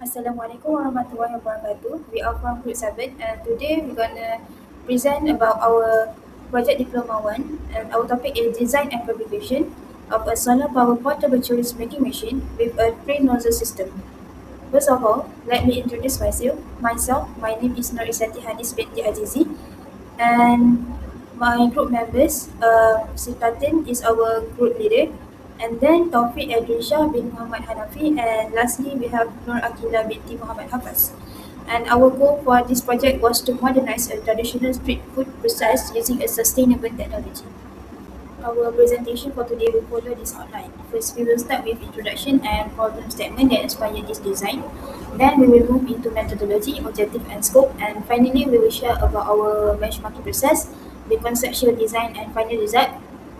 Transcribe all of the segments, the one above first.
Assalamualaikum warahmatullahi wabarakatuh. We are from Group 7 and today we're gonna present about our project Diploma 1 and our topic is design and fabrication of a solar power portable churros making machine with a three nozzle system. First of all, let me introduce myself. My name is IZZATI HANIS Binti AZIZI and my group members, SITHARTHAN is our group leader, and then TAUFIQ ADRIAN bin Muhammad HANAFFI, and lastly we have AQILAH Binti Muhammad HAFAZ. And our goal for this project was to modernize a traditional street food process using a sustainable technology. Our presentation for today will follow this outline. First, we will start with introduction and problem statement that inspire this design. Then we will move into methodology, objective and scope. And finally, we will share about our benchmarking process, the conceptual design and final result.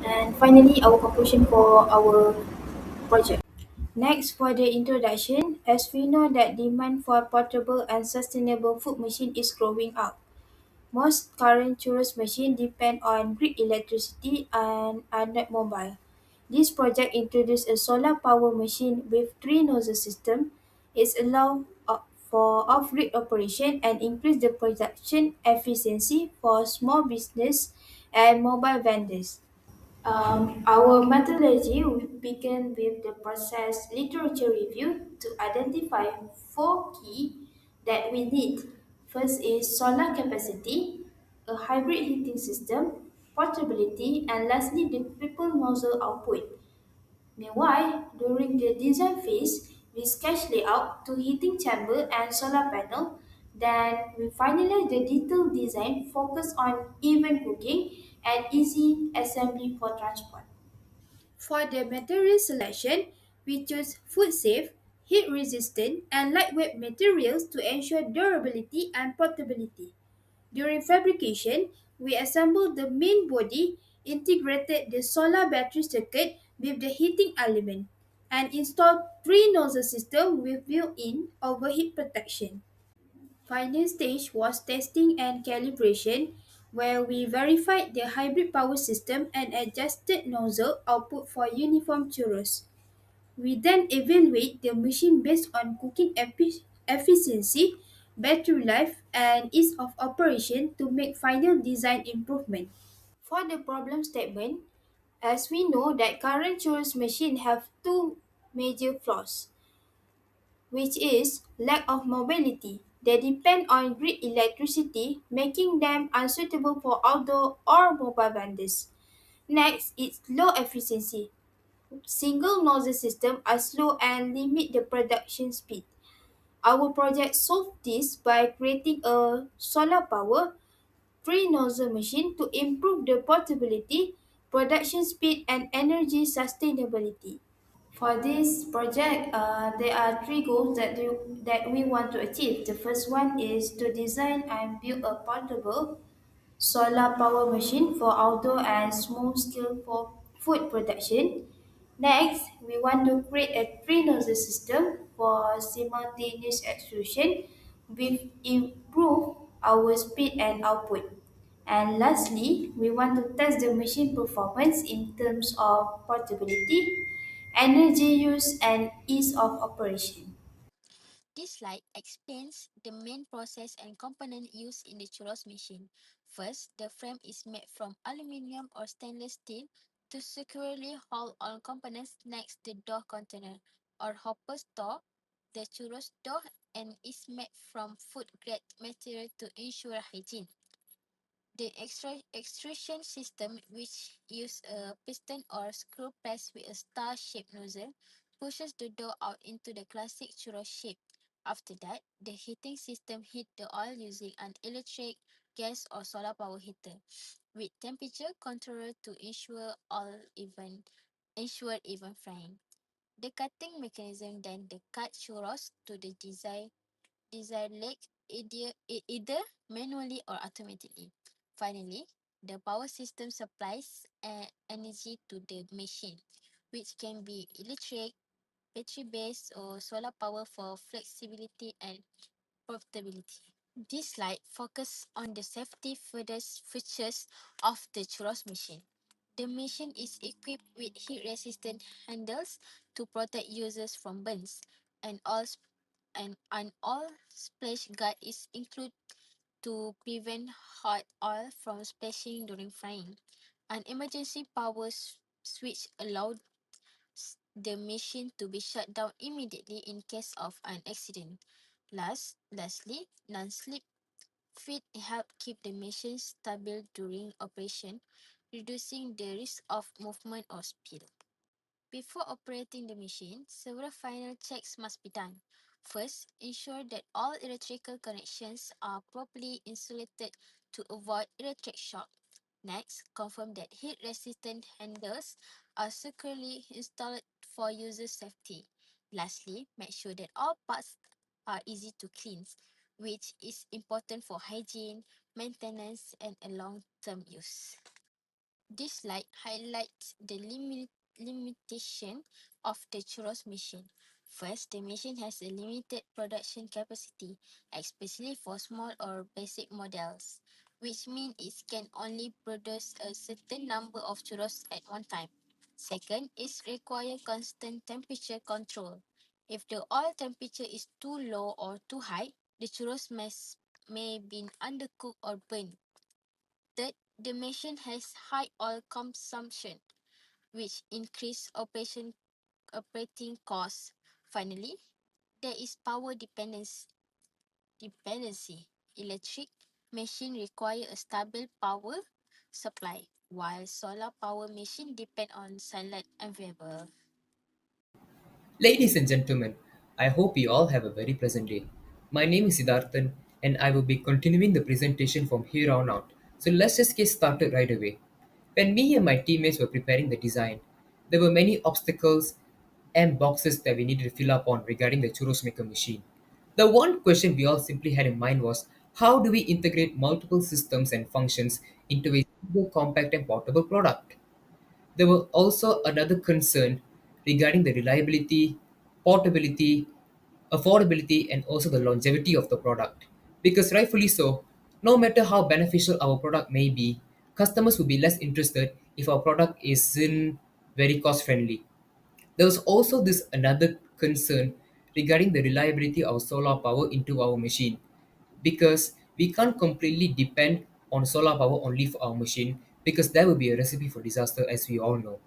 And finally, our conclusion for our project. Next, for the introduction, as we know that demand for portable and sustainable food machine is growing up. Most current churros machines depend on grid electricity and are not mobile. This project introduced a solar power machine with three nozzle system. It allows for off-grid operation and increase the production efficiency for small business and mobile vendors. Our methodology will begin with the process literature review to identify four key that we need. First is solar capacity, a hybrid heating system, portability, and lastly the triple nozzle output. Meanwhile, during the design phase, we sketch layout to heating chamber and solar panel. Then we finalize the detailed design focus on even cooking and easy assembly for transport. For the material selection, we choose food safe, heat resistant, and lightweight materials to ensure durability and portability. During fabrication, we assembled the main body, integrated the solar battery circuit with the heating element, and installed three nozzle system with built-in overheat protection. Final stage was testing and calibration, where we verified the hybrid power system and adjusted nozzle output for uniform churros. We then evaluate the machine based on cooking efficiency, battery life, and ease of operation to make final design improvement. For the problem statement, as we know that current churros machine have two major flaws, which is lack of mobility. They depend on grid electricity, making them unsuitable for outdoor or mobile vendors. Next is low efficiency. Single nozzle systems are slow and limit the production speed. Our project solved this by creating a solar power three nozzle machine to improve the portability, production speed, and energy sustainability. For this project, there are three goals that we want to achieve. The first one is to design and build a portable solar power machine for outdoor and small scale for food production. Next, we want to create a three nozzle system for simultaneous extrusion with improve our speed and output. And lastly, we want to test the machine performance in terms of portability, energy use, and ease of operation. This slide explains the main process and component used in the churros machine. First, the frame is made from aluminium or stainless steel to securely hold all components next the door container or hopper's door. The churros door and is made from food grade material to ensure hygiene. The extrusion system, which uses a piston or screw press with a star-shaped nozzle, pushes the dough out into the classic churro shape. After that, the heating system heats the oil using an electric, gas, or solar power heater, with temperature controller to ensure even frying. The cutting mechanism then the cut churros to the desired leg either manually or automatically. Finally, the power system supplies energy to the machine, which can be electric, battery-based, or solar power for flexibility and portability. This slide focuses on the safety features of the churros machine. The machine is equipped with heat-resistant handles to protect users from burns, and all and an oil splash guard is included to prevent hot oil from splashing during frying. An emergency power switch allowed the machine to be shut down immediately in case of an accident. Lastly, non-slip feet help keep the machine stable during operation, reducing the risk of movement or spill. Before operating the machine, several final checks must be done. First, ensure that all electrical connections are properly insulated to avoid electric shock. Next, confirm that heat-resistant handles are securely installed for user safety. Lastly, make sure that all parts are easy to cleanse, which is important for hygiene, maintenance, and a long-term use. This slide highlights the limitation of the churros machine. First, the machine has a limited production capacity, especially for small or basic models, which means it can only produce a certain number of churros at one time. Second, it requires constant temperature control. If the oil temperature is too low or too high, the churros may be undercooked or burnt. Third, the machine has high oil consumption, which increase operating costs. Finally, there is power dependency. Electric machine require a stable power supply, while solar power machine depend on sunlight available. Ladies and gentlemen, I hope you all have a very pleasant day. My name is Siddharthan and I will be continuing the presentation from here on out. So let's just get started right away. When me and my teammates were preparing the design, there were many obstacles and boxes that we needed to fill up on regarding the churros maker machine. The one question we all simply had in mind was how do we integrate multiple systems and functions into a single compact and portable product? There was also another concern regarding the reliability, portability, affordability, and also the longevity of the product. Because rightfully so, no matter how beneficial our product may be, customers will be less interested if our product isn't very cost friendly. There was also this another concern regarding the reliability of solar power into our machine because we can't completely depend on solar power only for our machine because that would be a recipe for disaster as we all know.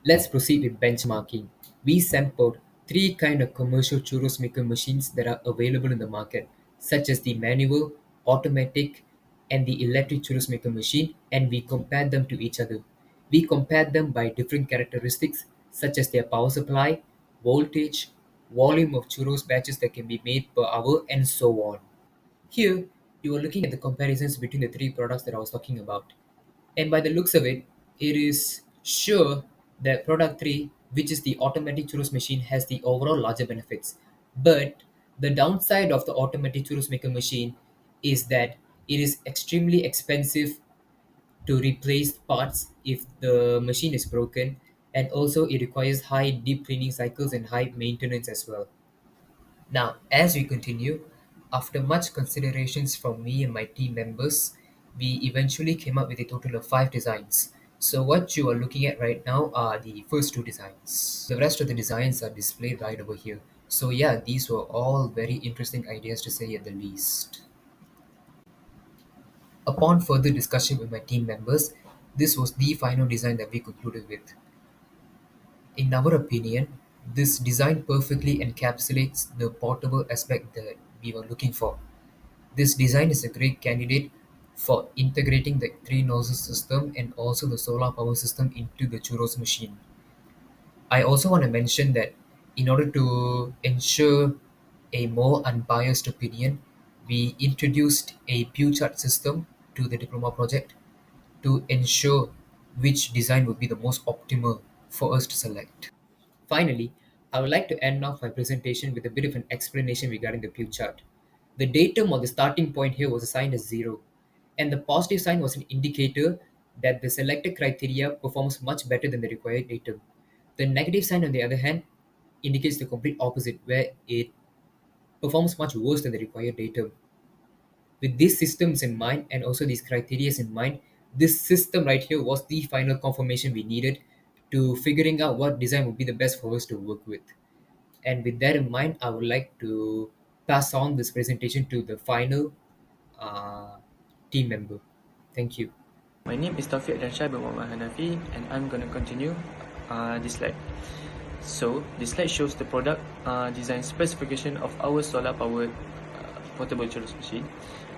Let's proceed with benchmarking. We sampled three kind of commercial churros maker machines that are available in the market, such as the manual, automatic, and the electric churros maker machine, and we compared them to each other. We compared them by different characteristics, such as their power supply, voltage, volume of churros batches that can be made per hour, and so on. Here, you are looking at the comparisons between the three products that I was talking about. And by the looks of it, it is sure that product 3, which is the automatic churros machine, has the overall larger benefits. But the downside of the automatic churros maker machine is that it is extremely expensive to replace parts if the machine is broken, and also it requires high deep cleaning cycles and high maintenance as well. Now, as we continue, after much considerations from me and my team members, we eventually came up with a total of 5 designs. So, what you are looking at right now are the first 2 designs. The rest of the designs are displayed right over here. So, yeah, these were all very interesting ideas to say at the least. Upon further discussion with my team members, this was the final design that we concluded with. In our opinion, this design perfectly encapsulates the portable aspect that we were looking for. This design is a great candidate for integrating the three nozzle system and also the solar power system into the churros machine. I also want to mention that in order to ensure a more unbiased opinion, we introduced a pew chart system to the diploma project to ensure which design would be the most optimal for us to select. Finally, I would like to end off my presentation with a bit of an explanation regarding the pew chart. The datum or the starting point here was assigned as 0, and the positive sign was an indicator that the selected criteria performs much better than the required datum. The negative sign, on the other hand, indicates the complete opposite, where it performs much worse than the required datum. With these systems in mind and also these criteria in mind, this system right here was the final confirmation we needed to figuring out what design would be the best for us to work with. And with that in mind, I would like to pass on this presentation to the final uh, team member. Thank you. My name is TAUFIQ dan Shah bin Muhammad HANAFFI, and I'm going to continue this slide. So, this slide shows the product design specification of our solar powered portable churros machine,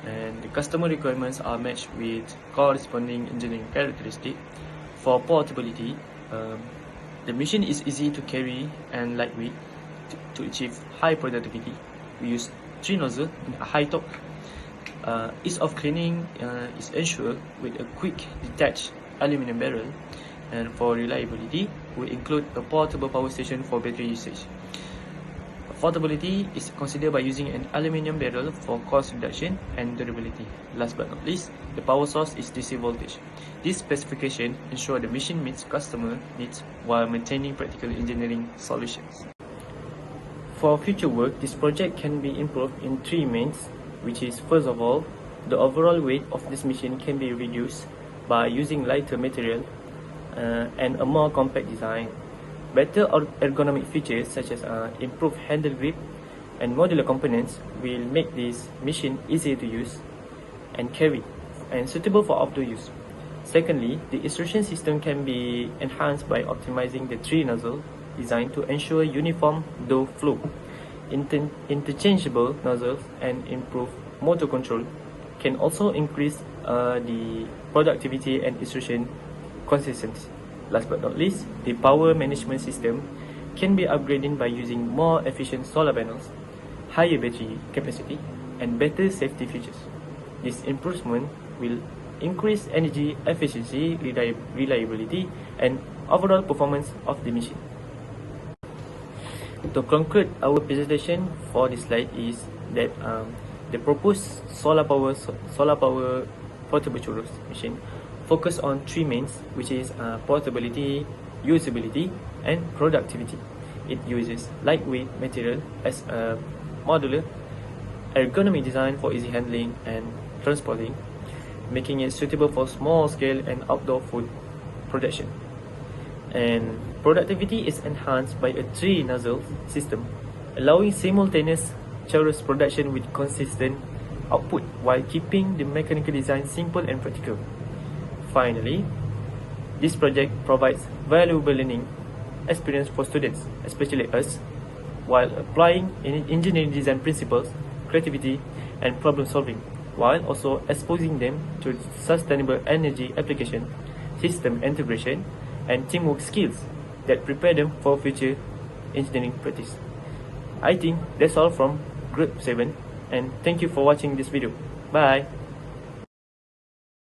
and the customer requirements are matched with corresponding engineering characteristic. For portability, the machine is easy to carry and lightweight. To achieve high productivity, we use 3 nozzle and a high torque. Ease of cleaning is ensured with a quick detached aluminum barrel, and for reliability, we include a portable power station for battery usage. Affordability is considered by using an aluminum barrel for cost reduction and durability. Last but not least, the power source is DC voltage. This specification ensures the machine meets customer needs while maintaining practical engineering solutions. For future work, this project can be improved in 3 mains, which is, first of all, the overall weight of this machine can be reduced by using lighter material and a more compact design. Better ergonomic features such as improved handle grip and modular components will make this machine easier to use and carry and suitable for outdoor use. Secondly, the extrusion system can be enhanced by optimizing the 3 nozzle design to ensure uniform dough flow. Interchangeable nozzles and improved motor control can also increase the productivity and extrusion consistency. Last but not least, the power management system can be upgraded by using more efficient solar panels, higher battery capacity, and better safety features. This improvement will increase energy efficiency, reliability, and overall performance of the machine. To conclude our presentation for this slide is that the proposed solar power portable churros machine focus on 3 mains, which is portability, usability, and productivity. It uses lightweight material as a modular, ergonomic design for easy handling and transporting, making it suitable for small scale and outdoor food production. And productivity is enhanced by a 3 nozzle system, allowing simultaneous churros production with consistent output while keeping the mechanical design simple and practical. Finally, this project provides valuable learning experience for students, especially us, while applying engineering design principles, creativity, and problem solving, while also exposing them to sustainable energy application, system integration, and teamwork skills that prepare them for future engineering practice. I think that's all from Group 7, and thank you for watching this video. Bye!